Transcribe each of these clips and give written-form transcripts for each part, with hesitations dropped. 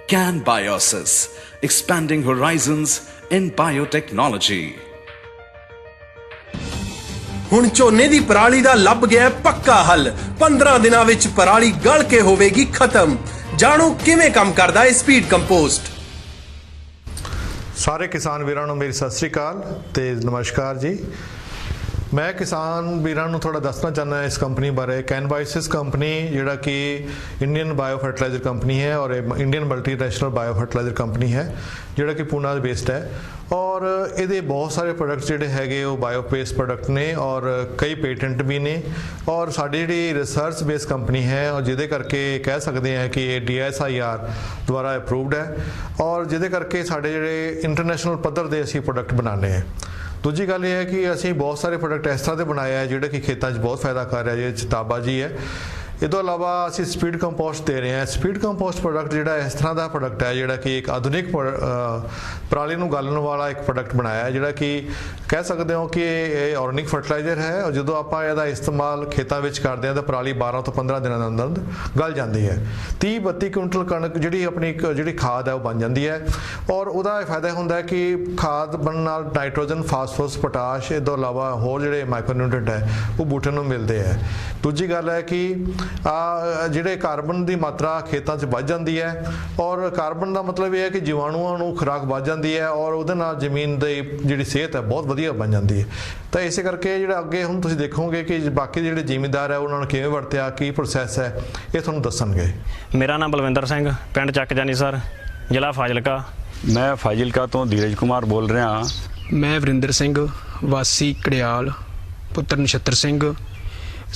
Can Biosis, expanding horizons in biotechnology. ਹੁਣ ਝੋਨੇ ਦੀ ਪਰਾਲੀ ਦਾ ਲੱਭ ਗਿਆ ਪੱਕਾ ਹੱਲ। 15 ਦਿਨਾਂ ਵਿੱਚ ਪਰਾਲੀ ਗਲ ਕੇ ਹੋਵੇਗੀ ਖਤਮ। ਜਾਣੋ ਕਿਵੇਂ ਕੰਮ ਕਰਦਾ ਹੈ ਸਪੀਡ ਕੰਪੋਸਟ। ਸਾਰੇ ਕਿਸਾਨ ਵੀਰਾਂ ਨੂੰ ਮੇਰੀ ਸਤਿ ਸ੍ਰੀ ਅਕਾਲ ਤੇ ਨਮਸਕਾਰ ਜੀ। मैं किसान ਵੀਰਾਂ ਨੂੰ ਥੋੜਾ ਦੱਸਣਾ ਚਾਹੁੰਦਾ ਇਸ ਕੰਪਨੀ ਬਾਰੇ। ਕੈਨ ਬਾਇਸਿਸ ਕੰਪਨੀ ਜਿਹੜਾ ਕਿ ਇੰਡੀਅਨ ਬਾਇਓ ਫਰਟੀਲਾਈਜ਼ਰ ਕੰਪਨੀ ਹੈ ਔਰ Indian multinational bio fertiliser company ਹੈ ਜਿਹੜਾ ਕਿ ਪੂਨਾ ਦੇ ਬੇਸਡ ਹੈ ਔਰ ਇਹਦੇ ਬਹੁਤ ਸਾਰੇ ਪ੍ਰੋਡਕਟਸ ਜਿਹੜੇ ਹੈਗੇ ਉਹ ਬਾਇਓ ਬੇਸਡ ਪ੍ਰੋਡਕਟ ਨੇ ਔਰ ਕਈ ਪੇਟੈਂਟ ਵੀ ਨੇ ਔਰ ਸਾਡੀ ਜਿਹੜੀ ਰਿਸਰਚ ਬੇਸਡ ਕੰਪਨੀ ਹੈ ਔਰ ਜਿਹਦੇ ਕਰਕੇ ਕਹਿ ਸਕਦੇ ਹਾਂ ਕਿ ਇਹ DSIR ਦੁਆਰਾ ਅਪਰੂਵਡ ਹੈ ਔਰ ਜਿਹਦੇ ਕਰਕੇ ਸਾਡੇ ਜਿਹੜੇ ਇੰਟਰਨੈਸ਼ਨਲ ਪੱਧਰ ਦੇ ਅਸੀਂ ਪ੍ਰੋਡਕਟ ਬਣਾਉਂਦੇ ਹਾਂ। दूजी गल यह है कि असी बहुत सारे प्रोडक्ट इस तरह के बनाए हैं जोड़े कि खेतों में बहुत फायदा कर रहा है। जो ताबा जी है इस तो इलावा असी स्पीड कंपोस्ट दे रहे हैं। स्पीड कंपोस्ट प्रोडक्ट जोड़ा इस तरह का प्रोडक्ट है जोड़ा कि एक आधुनिक पराली नूं गालण वाला एक प्रोडक्ट बनाया जोड़ा कि कह सकते हो कि ये ऑर्गेनिक फर्टिलाइजर है और जो आप इसका इस्तेमाल खेतों में करते हैं तो पराली 12 तो 15 दिनों के अंदर गल जाती है। 30-32 कुंटल कणक जी अपनी जी खाद है वह बन जाती है और वह फायदा होंगे कि खाद बनने नाल नाइट्रोजन फास्फोरस पोटाश इस तो इलावा होर जोड़े माइक्रोन्यूट्रेंट है वो बूटे नूं मिलते हैं। दूजी गल है कि ਜਿਹੜੇ ਕਾਰਬਨ ਦੀ ਮਾਤਰਾ ਖੇਤਾਂ 'ਚ ਵੱਧ ਜਾਂਦੀ ਹੈ ਔਰ ਕਾਰਬਨ ਦਾ ਮਤਲਬ ਇਹ ਹੈ ਕਿ ਜੀਵਾਣੂਆਂ ਨੂੰ ਖੁਰਾਕ ਵੱਧ ਜਾਂਦੀ ਹੈ ਔਰ ਉਹਦੇ ਨਾਲ ਜ਼ਮੀਨ ਦੀ ਜਿਹੜੀ ਸਿਹਤ ਹੈ ਬਹੁਤ ਵਧੀਆ ਬਣ ਜਾਂਦੀ ਹੈ। ਤਾਂ ਇਸੇ ਕਰਕੇ ਜਿਹੜਾ ਅੱਗੇ ਹੁਣ ਤੁਸੀਂ ਦੇਖੋਗੇ ਕਿ ਬਾਕੀ ਜਿਹੜੇ ਜ਼ਿਮੀਂਦਾਰ ਹੈ ਉਹਨਾਂ ਨੂੰ ਕਿਵੇਂ ਵਰਤਿਆ ਕੀ ਪ੍ਰੋਸੈਸ ਹੈ ਇਹ ਤੁਹਾਨੂੰ ਦੱਸਣਗੇ। ਮੇਰਾ ਨਾਮ ਬਲਵਿੰਦਰ ਸਿੰਘ, ਪਿੰਡ ਚੱਕ ਜਾਨੀ ਸਰ, ਜ਼ਿਲ੍ਹਾ ਫਾਜ਼ਿਲਕਾ। ਮੈਂ ਫਾਜ਼ਿਲਕਾ ਤੋਂ ਧੀਰਜ ਕੁਮਾਰ ਬੋਲ ਰਿਹਾ ਹਾਂ। ਮੈਂ ਵਰਿੰਦਰ ਸਿੰਘ, ਵਾਸੀ ਕੜਿਆਲ, ਪੁੱਤਰ ਨਛੱਤਰ ਸਿੰਘ,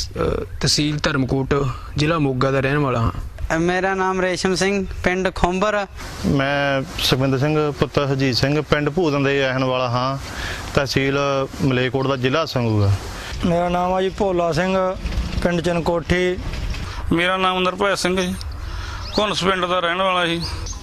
तहसील धर्मकोट, जिला मोगा का रहने वाला हाँ। मेरा नाम रेशम सिंह, पिंड खोंबर। मैं सुखविंदर सिंह पुत्र हरजीत सिंह, पिंड भूदन दे रहने वाला हाँ, तहसील मलेरकोट का जिला संगरूर। मेरा नाम है जी भोला सिंह, पिंड चनकोठी। मेरा नाम निर्भय सिंह जी, घुनस पिंड का रहने वाला जी।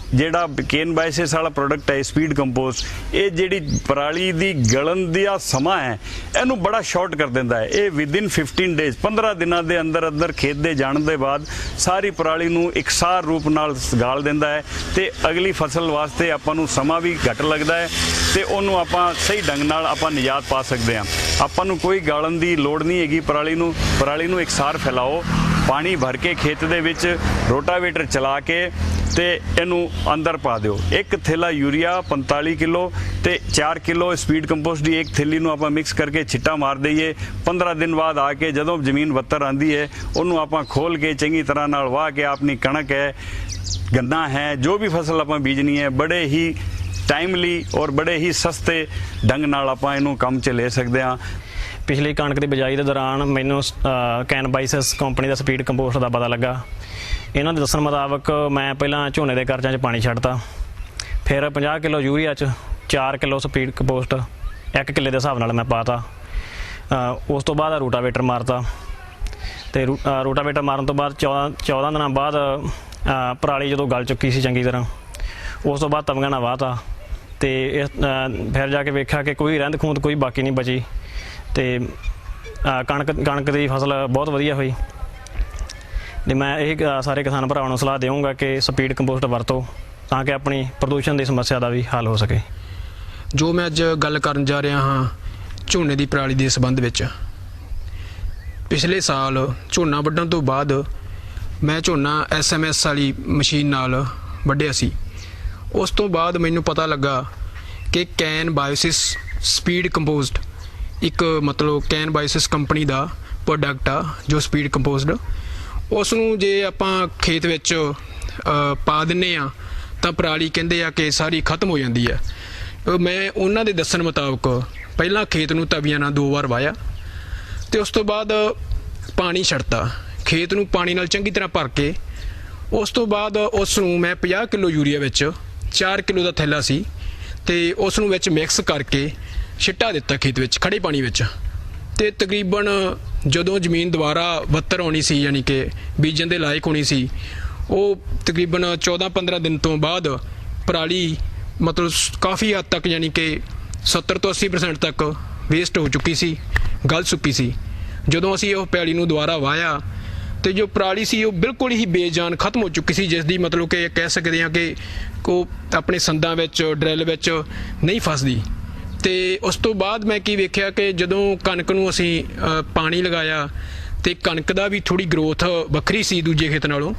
ਜਿਹੜਾ ਕੇਨ ਬਾਇਸਿਸ ਵਾਲਾ ਪ੍ਰੋਡਕਟ ਹੈ ਸਪੀਡ ਕੰਪੋਸਟ ਇਹ ਜਿਹੜੀ ਪਰਾਲੀ ਦੀ ਗਲਣ ਦਾ ਸਮਾਂ ਹੈ ਇਹਨੂੰ ਬੜਾ ਸ਼ਾਰਟ ਕਰ ਦਿੰਦਾ ਹੈ। ਇਹ ਵਿਦਿਨ 15 ਡੇਜ਼ 15 ਦਿਨਾਂ ਦੇ ਅੰਦਰ ਅੰਦਰ ਖੇਤ ਦੇ ਜਾਣ ਦੇ ਬਾਅਦ ਸਾਰੀ ਪਰਾਲੀ ਨੂੰ ਇਕਸਾਰ ਰੂਪ ਨਾਲ ਗਾਲ ਦਿੰਦਾ ਹੈ ਤੇ ਅਗਲੀ ਫਸਲ ਵਾਸਤੇ ਆਪਾਂ ਨੂੰ ਸਮਾਂ ਵੀ ਘੱਟ ਲੱਗਦਾ ਹੈ ਤੇ ਉਹਨੂੰ ਆਪਾਂ ਸਹੀ ਢੰਗ ਨਾਲ ਆਪਾਂ ਨਿਜਾਤ ਪਾ ਸਕਦੇ ਹਾਂ। ਆਪਾਂ ਨੂੰ ਕੋਈ ਗਾਲਣ ਦੀ ਲੋੜ ਨਹੀਂ ਹੈਗੀ। ਪਰਾਲੀ ਨੂੰ ਇਕਸਾਰ ਫੈਲਾਓ, ਪਾਣੀ ਭਰ ਕੇ ਖੇਤ ਦੇ ਵਿੱਚ ਰੋਟਾਵੇਟਰ ਚਲਾ ਕੇ ਤੇ ਇਹਨੂੰ ਅੰਦਰ ਪਾ ਦਿਓ। ਇੱਕ ਥੈਲਾ ਯੂਰੀਆ 45 ਕਿਲੋ ਤੇ 4 ਕਿਲੋ ਸਪੀਡ ਕੰਪੋਸਟ ਦੀ ਇੱਕ ਥੈਲੀ ਨੂੰ ਆਪਾਂ ਮਿਕਸ ਕਰਕੇ ਛਿੱਟਾ ਮਾਰ ਦਈਏ। 15 ਦਿਨ ਬਾਅਦ ਆ ਕੇ ਜਦੋਂ ਜ਼ਮੀਨ ਬੱਤਰ ਆਂਦੀ ਹੈ ਉਹਨੂੰ ਆਪਾਂ ਖੋਲ ਕੇ ਚੰਗੀ ਤਰ੍ਹਾਂ ਨਾਲ ਵਾਹ ਕੇ ਆਪਣੀ ਕਣਕ ਹੈ, ਗੰਨਾ ਹੈ, ਜੋ ਵੀ ਫਸਲ ਆਪਾਂ ਬੀਜਣੀ ਹੈ ਬੜੇ ਹੀ ਟਾਈਮਲੀ ਔਰ ਬੜੇ ਹੀ ਸਸਤੇ ਢੰਗ ਨਾਲ ਆਪਾਂ ਇਹਨੂੰ ਕੰਮ 'ਚ ਲੈ ਸਕਦੇ ਹਾਂ। ਪਿਛਲੀ ਕਣਕ ਦੀ ਬਿਜਾਈ ਦੇ ਦੌਰਾਨ ਮੈਨੂੰ ਕੈਨ ਬਾਇਸਿਸ ਕੰਪਨੀ ਦਾ ਸਪੀਡ ਕੰਪੋਸਟ ਦਾ ਪਤਾ ਲੱਗਾ। ਇਹਨਾਂ ਦੇ ਦੱਸਣ ਮੁਤਾਬਕ ਮੈਂ ਪਹਿਲਾਂ ਝੋਨੇ ਦੇ ਕਰਜ਼ਾਂ 'ਚ ਪਾਣੀ ਛੱਡਤਾ, ਫਿਰ 50 ਕਿਲੋ ਯੂਰੀਆ 'ਚ 4 ਕਿਲੋ ਸਪੀਡ ਕੰਪੋਸਟ 1 ਕਿੱਲੇ ਦੇ ਹਿਸਾਬ ਨਾਲ ਮੈਂ ਪਾਤਾ। ਉਸ ਤੋਂ ਬਾਅਦ ਰੂਟਾਵੇਟਰ ਮਾਰਤਾ ਅਤੇ ਰੂਟਾਵੇਟਰ ਮਾਰਨ ਤੋਂ ਬਾਅਦ 14 ਦਿਨਾਂ ਬਾਅਦ ਪਰਾਲੀ ਜਦੋਂ ਗਲ ਚੁੱਕੀ ਸੀ ਚੰਗੀ ਤਰ੍ਹਾਂ, ਉਸ ਤੋਂ ਬਾਅਦ ਤਵੀਆਂ ਨਾਲ ਵਾਹਤਾ ਅਤੇ ਫਿਰ ਜਾ ਕੇ ਵੇਖਿਆ ਕਿ ਕੋਈ ਰਹਿੰਦ ਖੂੰਹਦ ਕੋਈ ਬਾਕੀ ਨਹੀਂ ਬਚੀ ਅਤੇ ਕਣਕ ਦੀ ਫਸਲ ਬਹੁਤ ਵਧੀਆ ਹੋਈ। ਅਤੇ ਮੈਂ ਇਹ ਸਾਰੇ ਕਿਸਾਨ ਭਰਾਵਾਂ ਨੂੰ ਸਲਾਹ ਦੇਵਾਂਗਾ ਕਿ ਸਪੀਡ ਕੰਪੋਸਟ ਵਰਤੋ ਤਾਂ ਕਿ ਆਪਣੀ ਪ੍ਰਦੂਸ਼ਣ ਦੀ ਸਮੱਸਿਆ ਦਾ ਵੀ ਹੱਲ ਹੋ ਸਕੇ। ਜੋ ਮੈਂ ਅੱਜ ਗੱਲ ਕਰਨ ਜਾ ਰਿਹਾ ਹਾਂ ਝੋਨੇ ਦੀ ਪਰਾਲੀ ਦੇ ਸੰਬੰਧ ਵਿੱਚ। ਪਿਛਲੇ ਸਾਲ ਝੋਨਾ ਵੱਢਣ ਤੋਂ ਬਾਅਦ ਮੈਂ ਝੋਨਾ SMS ਵਾਲੀ ਮਸ਼ੀਨ ਨਾਲ ਵੱਢਿਆ ਸੀ। ਉਸ ਤੋਂ ਬਾਅਦ ਮੈਨੂੰ ਪਤਾ ਲੱਗਾ ਕਿ ਕੈਨ ਬਾਇਓਸਿਸ ਸਪੀਡ ਕੰਪੋਸਟ ਇੱਕ ਮਤਲਬ ਕੈਨ ਬਾਇਓਸਿਸ ਕੰਪਨੀ ਦਾ ਪ੍ਰੋਡਕਟ ਆ ਜੋ ਸਪੀਡ ਕੰਪੋਸਟ, ਉਸ ਨੂੰ ਜੇ ਆਪਾਂ ਖੇਤ ਵਿੱਚ ਪਾ ਦਿੰਦੇ ਹਾਂ ਤਾਂ ਪਰਾਲੀ ਕਹਿੰਦੇ ਆ ਕਿ ਸਾਰੀ ਖਤਮ ਹੋ ਜਾਂਦੀ ਹੈ। ਮੈਂ ਉਹਨਾਂ ਦੇ ਦੱਸਣ ਮੁਤਾਬਕ ਪਹਿਲਾਂ ਖੇਤ ਨੂੰ ਤਵੀਆਂ ਨਾਲ 2 ਵਾਰ ਵਾਹਿਆ ਅਤੇ ਉਸ ਤੋਂ ਬਾਅਦ ਪਾਣੀ ਛੱਡਤਾ। ਖੇਤ ਨੂੰ ਪਾਣੀ ਨਾਲ ਚੰਗੀ ਤਰ੍ਹਾਂ ਭਰ ਕੇ ਉਸ ਤੋਂ ਬਾਅਦ ਉਸ ਨੂੰ ਮੈਂ 50 ਕਿਲੋ ਯੂਰੀਆ ਵਿੱਚ 4 ਕਿਲੋ ਦਾ ਥੈਲਾ ਸੀ ਅਤੇ ਉਸ ਨੂੰ ਵਿੱਚ ਮਿਕਸ ਕਰਕੇ ਛਿੱਟਾ ਦਿੱਤਾ ਖੇਤ ਵਿੱਚ ਖੜੇ ਪਾਣੀ ਵਿੱਚ। ਅਤੇ ਤਕਰੀਬਨ ਜਦੋਂ ਜ਼ਮੀਨ ਦੁਬਾਰਾ ਬੱਤਰ ਆਉਣੀ ਸੀ ਯਾਨੀ ਕਿ ਬੀਜਣ ਦੇ ਲਾਇਕ ਹੋਣੀ ਸੀ ਉਹ ਤਕਰੀਬਨ 14-15 ਦਿਨ ਤੋਂ ਬਾਅਦ ਪਰਾਲੀ ਮਤਲਬ ਕਾਫੀ ਹੱਦ ਤੱਕ ਯਾਨੀ ਕਿ 70 ਤੋਂ 80% ਤੱਕ ਵੇਸਟ ਹੋ ਚੁੱਕੀ ਸੀ, ਗਲ ਚੁੱਕੀ ਸੀ। ਜਦੋਂ ਅਸੀਂ ਉਹ ਪੈਲੀ ਨੂੰ ਦੁਬਾਰਾ ਵਾਹਿਆ ਤੇ ਜੋ ਪਰਾਲੀ ਸੀ ਉਹ ਬਿਲਕੁਲ ਹੀ ਬੇਜਾਨ ਖਤਮ ਹੋ ਚੁੱਕੀ ਸੀ, ਜਿਸ ਦੀ ਮਤਲਬ ਕਿ ਕਹਿ ਸਕਦੇ ਹਾਂ ਕਿ ਉਹ ਆਪਣੇ ਸੰਦਾਂ ਵਿੱਚ ਡਰਿੱਲ ਵਿੱਚ ਨਹੀਂ ਫਸਦੀ। ਤੇ ਉਸ ਤੋਂ ਬਾਅਦ ਮੈਂ ਕੀ ਵੇਖਿਆ ਕਿ ਜਦੋਂ ਕਣਕ ਨੂੰ ਅਸੀਂ ਪਾਣੀ ਲਗਾਇਆ ਤੇ ਕਣਕ ਦਾ ਵੀ ਥੋੜੀ ਗਰੋਥ ਵੱਖਰੀ ਸੀ ਦੂਜੇ ਖੇਤ ਨਾਲੋਂ,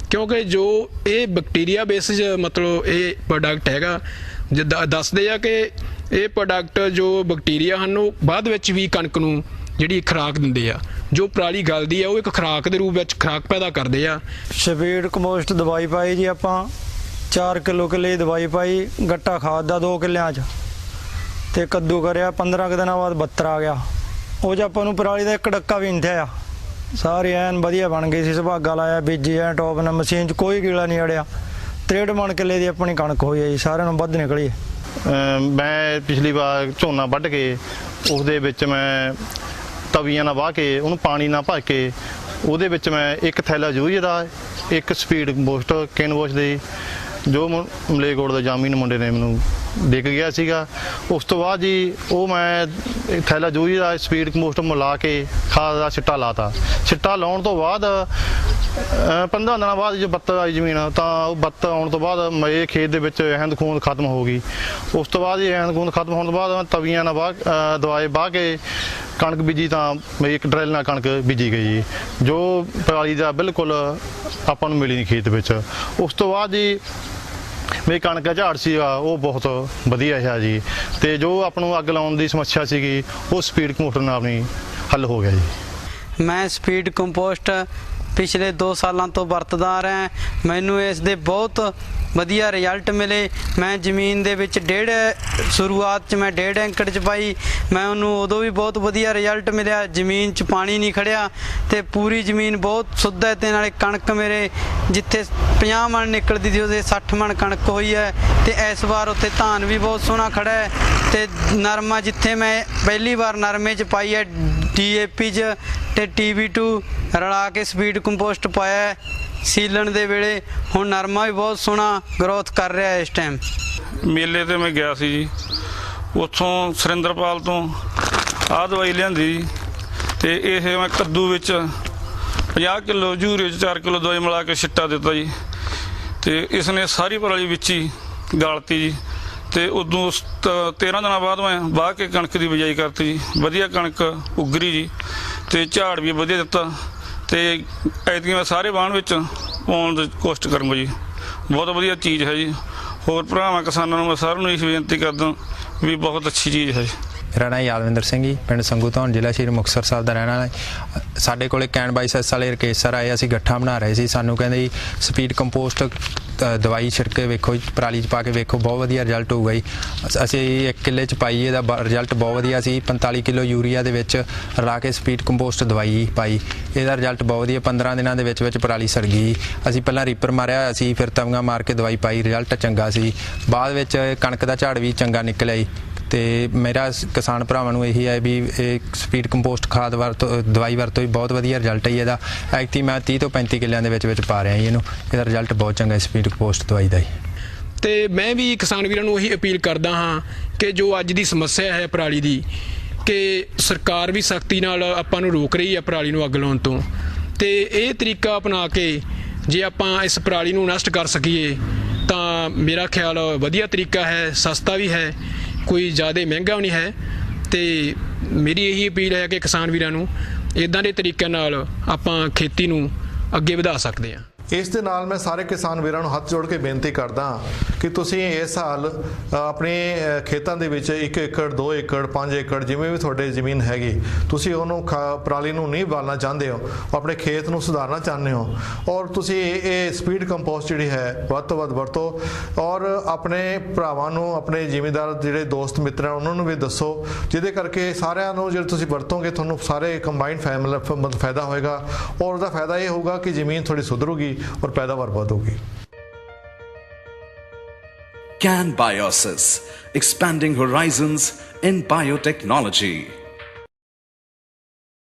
ਕਿਉਂਕਿ ਜੋ ਇਹ ਬੈਕਟੀਰੀਆ ਬੇਸਿਸ ਮਤਲਬ ਇਹ ਪ੍ਰੋਡਕਟ ਹੈਗਾ, ਜਿੱਦਾਂ ਦੱਸਦੇ ਆ ਕਿ ਇਹ ਪ੍ਰੋਡਕਟ ਜੋ ਬੈਕਟੀਰੀਆ ਹਨ ਉਹ ਬਾਅਦ ਵਿੱਚ ਵੀ ਕਣਕ ਨੂੰ ਜਿਹੜੀ ਖੁਰਾਕ ਦਿੰਦੇ ਆ। ਜੋ ਪਰਾਲੀ ਗਲਦੀ ਆ ਉਹ ਇੱਕ ਖੁਰਾਕ ਦੇ ਰੂਪ ਵਿੱਚ ਖੁਰਾਕ ਪੈਦਾ ਕਰਦੇ ਆ। ਸਪੀਡ ਕੰਪੋਸਟ ਦਵਾਈ ਪਾਈ ਜੀ ਆਪਾਂ 4 ਕਿਲੋ ਕਿੱਲੇ ਦਵਾਈ ਪਾਈ, ਗੱਟਾ ਖਾਦ ਦਾ 2 ਕਿੱਲਿਆਂ 'ਚ, ਤੇ ਕੱਦੂ ਕਰਿਆ। 15 ਕੁ ਦਿਨਾਂ ਬਾਅਦ 72 ਆ ਗਿਆ। ਉਹ 'ਚ ਆਪਾਂ ਨੂੰ ਪਰਾਲੀ ਦਾ 1 ਡੱਕਾ ਵੀ ਨਹੀਂ ਥਿਆ। ਸਾਰੇ ਐਨ ਵਧੀਆ ਬਣ ਗਈ ਸੀ, ਸੁਭਾਗਾ ਲਾਇਆ, ਬੀਜੀ ਐ ਟੋਪ ਨਾਲ, ਮਸ਼ੀਨ 'ਚ ਕੋਈ ਕੀੜਾ ਨਹੀਂ ਅੜਿਆ। 63 ਮਣ ਕਿੱਲੇ ਦੀ ਆਪਣੀ ਕਣਕ ਹੋਈ ਹੈ ਜੀ, ਸਾਰਿਆਂ ਨੂੰ ਵੱਧ ਨਿਕਲੀ। ਮੈਂ ਪਿਛਲੀ ਵਾਰ ਝੋਨਾ ਵੱਢ ਕੇ ਉਹਦੇ ਵਿੱਚ ਮੈਂ ਤਵੀਆਂ ਨਾਲ ਵਾਹ ਕੇ ਉਹਨੂੰ ਪਾਣੀ ਨਾਲ ਭਰ ਕੇ ਉਹਦੇ ਵਿੱਚ ਮੈਂ 1 ਥੈਲਾ ਯੂਰੀਆ ਦਾ, 1 ਸਪੀਡ ਕੰਪੋਸਟ ਕੈਨਵਾਸ ਦੀ, ਜੋ ਮਲੇਕੋਟ ਦੇ ਜਾਮੀਨ ਮੁੰਡੇ ਨੇ ਮੈਨੂੰ ਡਿੱਗ ਗਿਆ ਸੀਗਾ। ਉਸ ਤੋਂ ਬਾਅਦ ਜੀ ਉਹ ਮੈਂ ਥੈਲਾ ਯੂਰੀਆ ਦਾ ਸਪੀਡ ਕੰਪੋਸਟ ਮਿਲਾ ਕੇ ਖਾਦ ਦਾ ਸਿੱਟਾ ਲਾਤਾ। ਸਿੱਟਾ ਲਾਉਣ ਤੋਂ ਬਾਅਦ 15 ਦਿਨਾਂ ਬਾਅਦ ਜੋ ਬੱਤ ਆਈ ਜ਼ਮੀਨ, ਤਾਂ ਉਹ ਬੱਤ ਆਉਣ ਤੋਂ ਬਾਅਦ ਮੇਰੇ ਖੇਤ ਦੇ ਵਿੱਚ ਰਹਿੰਦ ਖੂੰਦ ਖਤਮ ਹੋ ਗਈ। ਉਸ ਤੋਂ ਬਾਅਦ ਇਹ ਰਹਿੰਦ ਖੂੰਦ ਖਤਮ ਹੋਣ ਤੋਂ ਬਾਅਦ ਤਵੀਆਂ ਨਾਲ ਦਵਾਈ ਵਾਹ ਕੇ ਕਣਕ ਬੀਜੀ, ਤਾਂ ਮੇਰੀ 1 ਡਰਿੱਲ ਨਾਲ ਕਣਕ ਬੀਜੀ ਗਈ ਜੀ, ਜੋ ਪਰਾਲੀ ਦਾ ਬਿਲਕੁਲ ਆਪਾਂ ਨੂੰ ਮਿਲੀ ਨਹੀਂ ਖੇਤ ਵਿੱਚ। ਉਸ ਤੋਂ ਬਾਅਦ ਜੀ ਮੇਰੀ ਕਣਕ ਦਾ ਝਾੜ ਸੀਗਾ ਉਹ ਬਹੁਤ ਵਧੀਆ ਰਿਹਾ ਜੀ, ਤੇ ਜੋ ਆਪਾਂ ਨੂੰ ਅੱਗ ਲਾਉਣ ਦੀ ਸਮੱਸਿਆ ਸੀਗੀ ਉਹ ਸਪੀਡ ਕੰਪੋਸਟ ਨਾਲ ਆਪਣੀ ਹੱਲ ਹੋ ਗਿਆ ਜੀ। ਮੈਂ ਸਪੀਡ ਕੰਪੋਸਟ ਪਿਛਲੇ 2 ਸਾਲਾਂ ਤੋਂ ਵਰਤਦਾ ਆ ਰਿਹਾ। ਮੈਨੂੰ ਇਸ ਦੇ ਬਹੁਤ ਵਧੀਆ ਰਿਜ਼ਲਟ ਮਿਲੇ। ਮੈਂ ਜ਼ਮੀਨ ਦੇ ਵਿੱਚ ਸ਼ੁਰੂਆਤ 'ਚ ਮੈਂ 1.5 ਏਕੜ 'ਚ ਪਾਈ, ਮੈਂ ਉਹਨੂੰ ਉਦੋਂ ਵੀ ਬਹੁਤ ਵਧੀਆ ਰਿਜ਼ਲਟ ਮਿਲਿਆ। ਜ਼ਮੀਨ 'ਚ ਪਾਣੀ ਨਹੀਂ ਖੜਿਆ ਤੇ ਪੂਰੀ ਜ਼ਮੀਨ ਬਹੁਤ ਸ਼ੁੱਧ ਹੈ, ਤੇ ਨਾਲੇ ਕਣਕ ਮੇਰੇ ਜਿੱਥੇ 50 ਮਣ ਨਿਕਲਦੀ ਸੀ ਉਹਦੇ 60 ਮਣ ਕਣਕ ਹੋਈ ਹੈ। ਤੇ ਇਸ ਵਾਰ ਉੱਥੇ ਧਾਨ ਵੀ ਬਹੁਤ ਸੋਹਣਾ ਖੜਾ ਹੈ। ਤੇ ਨਰਮਾ ਜਿੱਥੇ ਮੈਂ ਪਹਿਲੀ ਵਾਰ ਨਰਮੇ 'ਚ ਪਾਈ ਹੈ DAP 'ਚ ਤੇ TB2 ਰਲਾ ਕੇ ਸਪੀਡ ਕੰਪੋਸਟ ਪਾਇਆ ਸੀਲਣ ਦੇ ਵੇਲੇ, ਹੁਣ ਨਰਮਾ ਵੀ ਬਹੁਤ ਸੋਹਣਾ ਗਰੋਥ ਕਰ ਰਿਹਾ ਇਸ ਟਾਈਮ। ਮੇਲੇ ਤੇ ਮੈਂ ਗਿਆ ਸੀ ਜੀ, ਉੱਥੋਂ ਸੁਰਿੰਦਰਪਾਲ ਤੋਂ ਆਹ ਦਵਾਈ ਲਿਆਂਦੀ ਜੀ, ਤੇ ਇਹ ਮੈਂ ਕੱਦੂ ਵਿੱਚ 50 ਕਿਲੋ ਯੂਰੀਆ 'ਚ 4 ਕਿਲੋ ਦਵਾਈ ਮਿਲਾ ਕੇ ਛਿੱਟਾ ਦਿੱਤਾ ਜੀ, ਤੇ ਇਸ ਨੇ ਸਾਰੀ ਪਰਾਲੀ ਵਿੱਚ ਹੀ ਗਾਲਤੀ ਜੀ। ਤੇ ਉਦੋਂ 13 ਦਿਨਾਂ ਬਾਅਦ ਮੈਂ ਵਾਹ ਕੇ ਕਣਕ ਦੀ ਬਿਜਾਈ ਕਰਤੀ ਜੀ, ਵਧੀਆ ਕਣਕ ਉਗਰੀ ਜੀ, ਤੇ ਝਾੜ ਵੀ ਵਧੀਆ ਦਿੱਤਾ। ਤੇ ਐਤਕੀ ਮੈਂ ਸਾਰੇ ਵਾਹਣ ਵਿੱਚ ਪਾਉਣ ਦੀ ਕੋਸ਼ਿਸ਼ ਕਰਾਂਗਾ ਜੀ, ਬਹੁਤ ਵਧੀਆ ਚੀਜ਼ ਹੈ ਜੀ। ਹੋਰ ਭਰਾਵਾਂ ਕਿਸਾਨਾਂ ਨੂੰ ਮੈਂ ਸਾਰਿਆਂ ਨੂੰ ਇਹ ਬੇਨਤੀ ਕਰਦਾ ਵੀ ਬਹੁਤ ਅੱਛੀ ਚੀਜ਼ ਹੈ। ਮੇਰਾ ਨਾਮ ਯਾਦਵਿੰਦਰ ਸਿੰਘ ਜੀ, ਪਿੰਡ ਸੰਗੂ ਧੌਣ, ਜ਼ਿਲ੍ਹਾ ਸ਼੍ਰੀ ਮੁਕਤਸਰ ਸਾਹਿਬ ਦਾ ਰਹਿਣ ਵਾਲਾ। ਸਾਡੇ ਕੋਲੇ ਕੈਨਬਾਈਸਸ ਵਾਲੇ ਰਕੇਸ਼ ਸਰ ਆਏ, ਅਸੀਂ ਗੱਠਾਂ ਬਣਾ ਰਹੇ ਸੀ। ਸਾਨੂੰ ਕਹਿੰਦੇ ਜੀ ਸਪੀਡ ਕੰਪੋਸਟ ਦਵਾਈ ਛਿੜਕੇ ਵੇਖੋ, ਪਰਾਲੀ 'ਚ ਪਾ ਕੇ ਵੇਖੋ, ਬਹੁਤ ਵਧੀਆ ਰਿਜ਼ਲਟ ਹੋਊਗਾ ਜੀ। ਅਸੀਂ 1 ਕਿੱਲੇ 'ਚ ਪਾਈ, ਇਹਦਾ ਰਿਜ਼ਲਟ ਬਹੁਤ ਵਧੀਆ ਸੀ। 45 ਕਿਲੋ ਯੂਰੀਆ ਦੇ ਵਿੱਚ ਰਲਾ ਕੇ ਸਪੀਡ ਕੰਪੋਸਟ ਦਵਾਈ ਪਾਈ, ਇਹਦਾ ਰਿਜ਼ਲਟ ਬਹੁਤ ਵਧੀਆ। 15 ਦਿਨਾਂ ਦੇ ਵਿੱਚ ਪਰਾਲੀ ਸੜ ਗਈ। ਅਸੀਂ ਪਹਿਲਾਂ ਰੀਪਰ ਮਾਰਿਆ ਅਸੀਂ, ਫਿਰ ਤਵੀਆਂ ਮਾਰ ਕੇ ਦਵਾਈ ਪਾਈ, ਰਿਜ਼ਲਟ ਚੰਗਾ ਸੀ। ਬਾਅਦ ਵਿੱਚ ਕਣਕ ਦਾ ਝਾੜ ਵੀ ਚੰਗਾ ਨਿਕਲਿਆ ਜੀ। ਤੇ ਮੇਰਾ ਕਿਸਾਨ ਭਰਾਵਾਂ ਨੂੰ ਇਹੀ ਹੈ ਵੀ ਇਹ ਸਪੀਡ ਕੰਪੋਸਟ ਖਾਦ ਦਵਾਈ ਵਰਤੋਂ ਵੀ ਬਹੁਤ ਵਧੀਆ ਰਿਜ਼ਲਟ ਹੈ ਇਹਦਾ। ਐਕਟੀ ਮੈਂ 30 ਤੋਂ 35 ਕਿੱਲਿਆਂ ਦੇ ਵਿੱਚ ਪਾ ਰਿਹਾ ਜੀ ਇਹਨੂੰ, ਇਹਦਾ ਰਿਜ਼ਲਟ ਬਹੁਤ ਚੰਗਾ ਸਪੀਡ ਕੰਪੋਸਟ ਦਵਾਈ ਦਾ ਜੀ। ਤੇ ਮੈਂ ਵੀ ਕਿਸਾਨ ਵੀਰਾਂ ਨੂੰ ਇਹੀ ਅਪੀਲ ਕਰਦਾ ਹਾਂ ਕਿ ਜੋ ਅੱਜ ਦੀ ਸਮੱਸਿਆ ਹੈ ਪਰਾਲੀ ਦੀ, ਕਿ ਸਰਕਾਰ ਵੀ ਸਖਤੀ ਨਾਲ ਆਪਾਂ ਨੂੰ ਰੋਕ ਰਹੀ ਹੈ ਪਰਾਲੀ ਨੂੰ ਅੱਗ ਲਾਉਣ ਤੋਂ, ਤੇ ਇਹ ਤਰੀਕਾ ਅਪਣਾ ਕੇ ਜੇ ਆਪਾਂ ਇਸ ਪਰਾਲੀ ਨੂੰ ਨਸ਼ਟ ਕਰ ਸਕੀਏ ਤਾਂ ਮੇਰਾ ਖਿਆਲ ਵਧੀਆ ਤਰੀਕਾ ਹੈ, ਸਸਤਾ ਵੀ ਹੈ, ਕੋਈ ਜ਼ਿਆਦਾ ਮਹਿੰਗਾ ਵੀ ਨਹੀਂ ਹੈ। ਤੇ ਮੇਰੀ ਇਹੀ ਅਪੀਲ ਹੈ ਕਿ ਕਿਸਾਨ ਵੀਰਾਂ ਨੂੰ ਇੱਦਾਂ ਦੇ ਤਰੀਕੇ ਨਾਲ ਆਪਾਂ ਖੇਤੀ ਨੂੰ ਅੱਗੇ ਵਧਾ ਸਕਦੇ ਹਾਂ। ਇਸ ਦੇ ਨਾਲ ਮੈਂ ਸਾਰੇ ਕਿਸਾਨ ਵੀਰਾਂ ਨੂੰ ਹੱਥ ਜੋੜ ਕੇ ਬੇਨਤੀ ਕਰਦਾ ਕਿ ਤੁਸੀਂ ਇਸ ਸਾਲ ਆਪਣੇ ਖੇਤਾਂ ਦੇ ਵਿੱਚ 1 ਏਕੜ 2 ਏਕੜ 5 ਏਕੜ ਜਿਵੇਂ ਵੀ ਤੁਹਾਡੇ ਜ਼ਮੀਨ ਹੈਗੀ, ਤੁਸੀਂ ਉਹਨੂੰ ਪਰਾਲੀ ਨੂੰ ਨਹੀਂ ਬਾਲਣਾ ਚਾਹੁੰਦੇ ਹੋ, ਆਪਣੇ ਖੇਤ ਨੂੰ ਸੁਧਾਰਨਾ ਚਾਹੁੰਦੇ ਹੋ, ਔਰ ਤੁਸੀਂ ਇਹ ਸਪੀਡ ਕੰਪੋਸਟ ਜਿਹੜੀ ਹੈ ਵੱਧ ਤੋਂ ਵੱਧ ਵਰਤੋ, ਔਰ ਆਪਣੇ ਭਰਾਵਾਂ ਨੂੰ, ਆਪਣੇ ਜ਼ਿਮੀਂਦਾਰ ਜਿਹੜੇ ਦੋਸਤ ਮਿੱਤਰ ਹਨ ਉਹਨਾਂ ਨੂੰ ਵੀ ਦੱਸੋ, ਜਿਹਦੇ ਕਰਕੇ ਸਾਰਿਆਂ ਨੂੰ ਜੇ ਤੁਸੀਂ ਵਰਤੋਗੇ ਤੁਹਾਨੂੰ ਸਾਰੇ ਕੰਬਾਈਨਡ ਫਾਇਦਾ ਹੋਏਗਾ, ਔਰ ਉਹਦਾ ਫਾਇਦਾ ਇਹ ਹੋਊਗਾ ਕਿ ਜ਼ਮੀਨ ਥੋੜੀ ਸੁਧਰੂਗੀ और पैदावार बहुत होगी। CanBioSys, expanding horizons in biotechnology.